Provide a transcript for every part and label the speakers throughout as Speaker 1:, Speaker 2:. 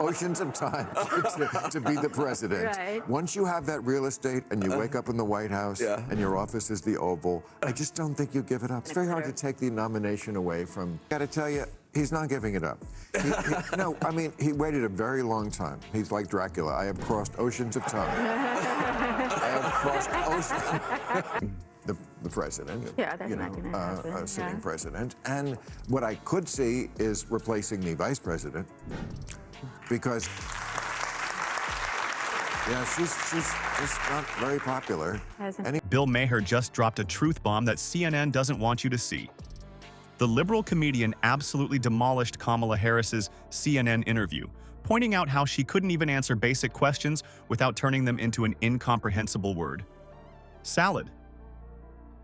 Speaker 1: oceans of time to be the president.
Speaker 2: Right.
Speaker 1: Once you have that real estate and you wake up in the White House and your office is the Oval, I just don't think you give it up. It's very hard to take the nomination away from. I gotta tell you, he's not giving it up. No, I mean, he waited a very long time. He's like Dracula. I have crossed oceans of time. I have crossed oceans. The president,
Speaker 2: Yeah, that's not gonna happen.
Speaker 1: sitting president. And what I could see is replacing the vice president because, yeah, she's just not very popular.
Speaker 3: Bill Maher just dropped a truth bomb that CNN doesn't want you to see. The liberal comedian absolutely demolished Kamala Harris's CNN interview, pointing out how she couldn't even answer basic questions without turning them into an incomprehensible word. Salad.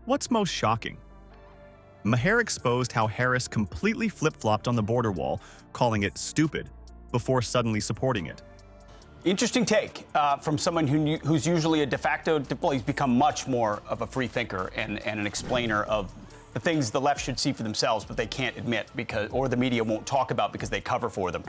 Speaker 3: What's most shocking? Maher exposed how Harris completely flip-flopped on the border wall, calling it stupid, before suddenly supporting it.
Speaker 4: Interesting take from someone who's usually a de facto, well, he's become much more of a free thinker and an explainer of the things the left should see for themselves, but they can't admit or the media won't talk about because they cover for them.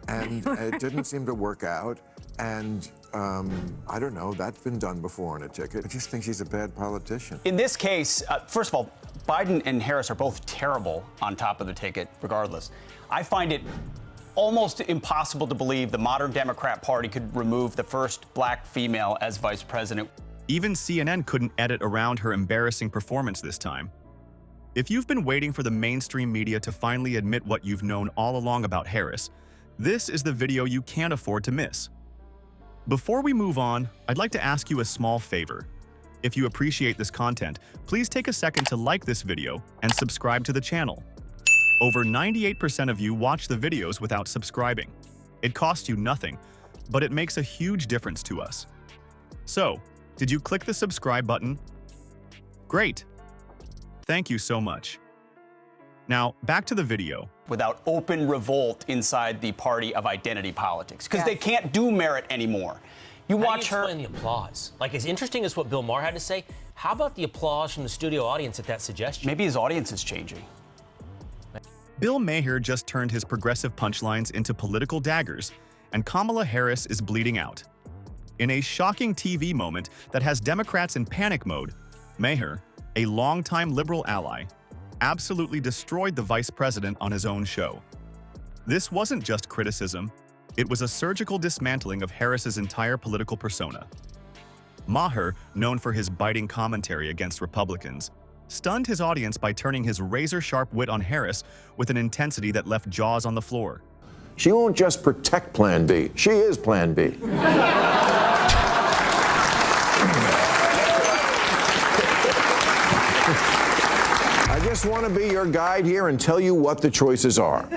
Speaker 1: And it didn't seem to work out. And I don't know, that's been done before on a ticket. I just think she's a bad politician.
Speaker 4: In this case, first of all, Biden and Harris are both terrible on top of the ticket, regardless. I find it almost impossible to believe the modern Democrat Party could remove the first black female as vice president.
Speaker 3: Even CNN couldn't edit around her embarrassing performance this time. If you've been waiting for the mainstream media to finally admit what you've known all along about Harris, this is the video you can't afford to miss. Before we move on, I'd like to ask you a small favor. If you appreciate this content, please take a second to like this video and subscribe to the channel. Over 98% of you watch the videos without subscribing. It costs you nothing, but it makes a huge difference to us. So, did you click the subscribe button? Great. Thank you so much. Now, back to the video.
Speaker 4: Without open revolt inside the party of identity politics, because they can't do merit anymore. You watch her.
Speaker 5: How do you explain the applause? Like, as interesting as what Bill Maher had to say, how about the applause from the studio audience at that suggestion?
Speaker 4: Maybe his audience is changing.
Speaker 3: Bill Maher just turned his progressive punchlines into political daggers, and Kamala Harris is bleeding out. In a shocking TV moment that has Democrats in panic mode, Maher, a longtime liberal ally, absolutely destroyed the vice president on his own show. This wasn't just criticism, it was a surgical dismantling of Harris's entire political persona. Maher, known for his biting commentary against Republicans, stunned his audience by turning his razor-sharp wit on Harris with an intensity that left jaws on the floor.
Speaker 1: She won't just protect Plan B, she is Plan B. I just want to be your guide here and tell you what the choices are.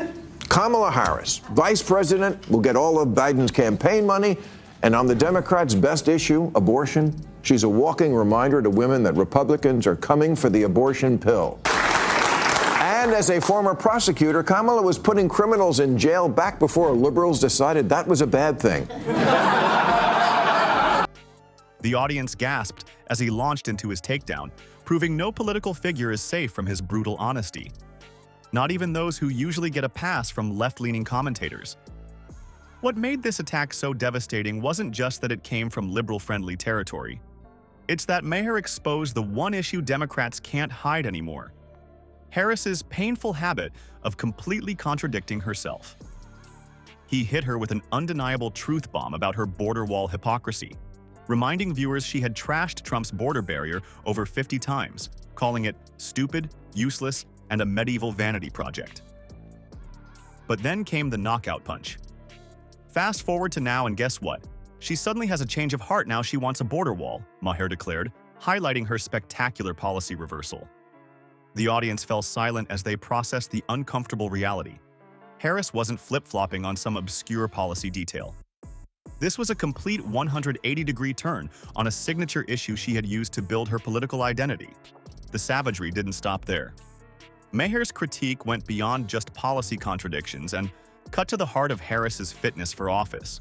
Speaker 1: Kamala Harris, vice president, will get all of Biden's campaign money, and on the Democrats' best issue, abortion, she's a walking reminder to women that Republicans are coming for the abortion pill. And as a former prosecutor, Kamala was putting criminals in jail back before liberals decided that was a bad thing.
Speaker 3: The audience gasped as he launched into his takedown, proving no political figure is safe from his brutal honesty. Not even those who usually get a pass from left-leaning commentators. What made this attack so devastating wasn't just that it came from liberal-friendly territory. It's that Maher exposed the one issue Democrats can't hide anymore: Harris's painful habit of completely contradicting herself. He hit her with an undeniable truth bomb about her border wall hypocrisy, reminding viewers she had trashed Trump's border barrier over 50 times, calling it stupid, useless, and a medieval vanity project. But then came the knockout punch. Fast forward to now, and guess what? She suddenly has a change of heart now. She wants a border wall, Maher declared, highlighting her spectacular policy reversal. The audience fell silent as they processed the uncomfortable reality. Harris wasn't flip-flopping on some obscure policy detail. This was a complete 180-degree turn on a signature issue she had used to build her political identity. The savagery didn't stop there. Maher's critique went beyond just policy contradictions and cut to the heart of Harris's fitness for office.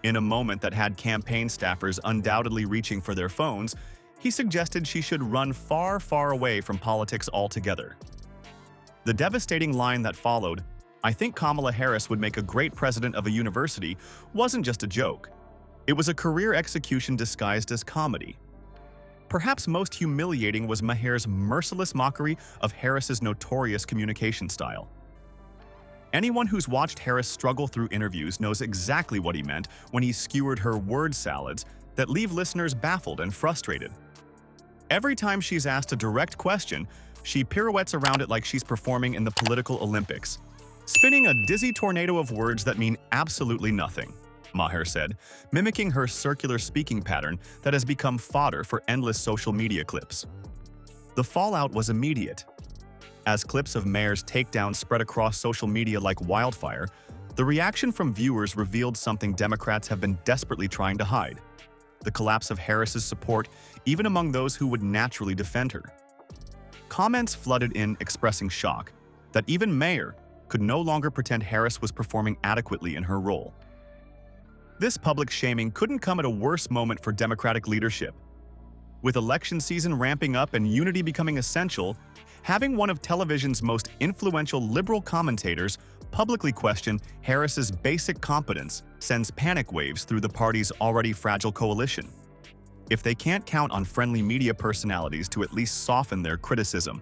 Speaker 3: In a moment that had campaign staffers undoubtedly reaching for their phones, he suggested she should run far, far away from politics altogether. The devastating line that followed, "I think Kamala Harris would make a great president of a university" wasn't just a joke. It was a career execution disguised as comedy. Perhaps most humiliating was Maher's merciless mockery of Harris's notorious communication style. Anyone who's watched Harris struggle through interviews knows exactly what he meant when he skewered her word salads that leave listeners baffled and frustrated. Every time she's asked a direct question, she pirouettes around it like she's performing in the political Olympics, spinning a dizzy tornado of words that mean absolutely nothing, Maher said, mimicking her circular speaking pattern that has become fodder for endless social media clips. The fallout was immediate. As clips of Maher's takedown spread across social media like wildfire, the reaction from viewers revealed something Democrats have been desperately trying to hide: the collapse of Harris's support, even among those who would naturally defend her. Comments flooded in expressing shock that even Maher could no longer pretend Harris was performing adequately in her role. This public shaming couldn't come at a worse moment for Democratic leadership. With election season ramping up and unity becoming essential, having one of television's most influential liberal commentators publicly question Harris's basic competence sends panic waves through the party's already fragile coalition. If they can't count on friendly media personalities to at least soften their criticism,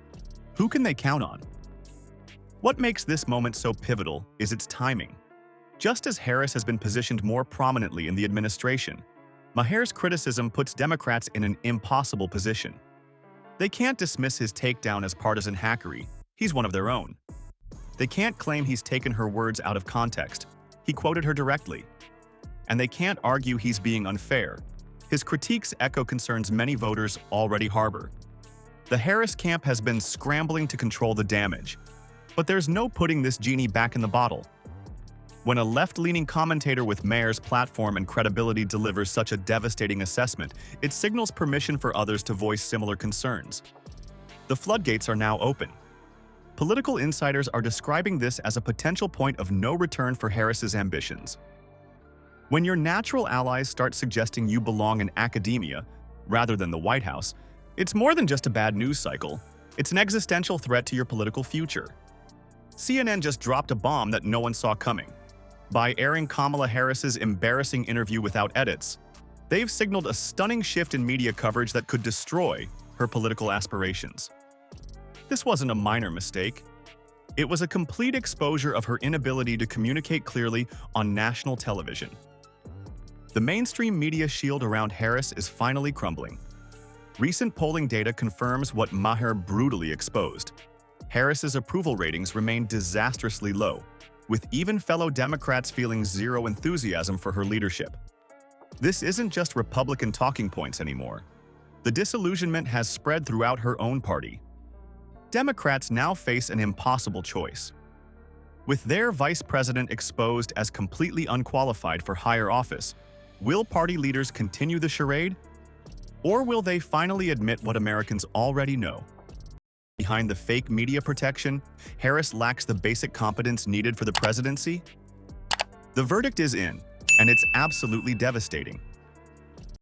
Speaker 3: who can they count on? What makes this moment so pivotal is its timing. Just as Harris has been positioned more prominently in the administration, Maher's criticism puts Democrats in an impossible position. They can't dismiss his takedown as partisan hackery. He's one of their own. They can't claim he's taken her words out of context. He quoted her directly. And they can't argue he's being unfair. His critiques echo concerns many voters already harbor. The Harris camp has been scrambling to control the damage, but there's no putting this genie back in the bottle. When a left-leaning commentator with Maher's platform and credibility delivers such a devastating assessment, it signals permission for others to voice similar concerns. The floodgates are now open. Political insiders are describing this as a potential point of no return for Harris's ambitions. When your natural allies start suggesting you belong in academia rather than the White House, it's more than just a bad news cycle. It's an existential threat to your political future. CNN just dropped a bomb that no one saw coming. By airing Kamala Harris's embarrassing interview without edits, they've signaled a stunning shift in media coverage that could destroy her political aspirations. This wasn't a minor mistake. It was a complete exposure of her inability to communicate clearly on national television. The mainstream media shield around Harris is finally crumbling. Recent polling data confirms what Maher brutally exposed. Harris's approval ratings remain disastrously low, with even fellow Democrats feeling zero enthusiasm for her leadership. This isn't just Republican talking points anymore. The disillusionment has spread throughout her own party. Democrats now face an impossible choice. With their vice president exposed as completely unqualified for higher office, will party leaders continue the charade? Or will they finally admit what Americans already know? Behind the fake media protection, Harris lacks the basic competence needed for the presidency? The verdict is in, and it's absolutely devastating.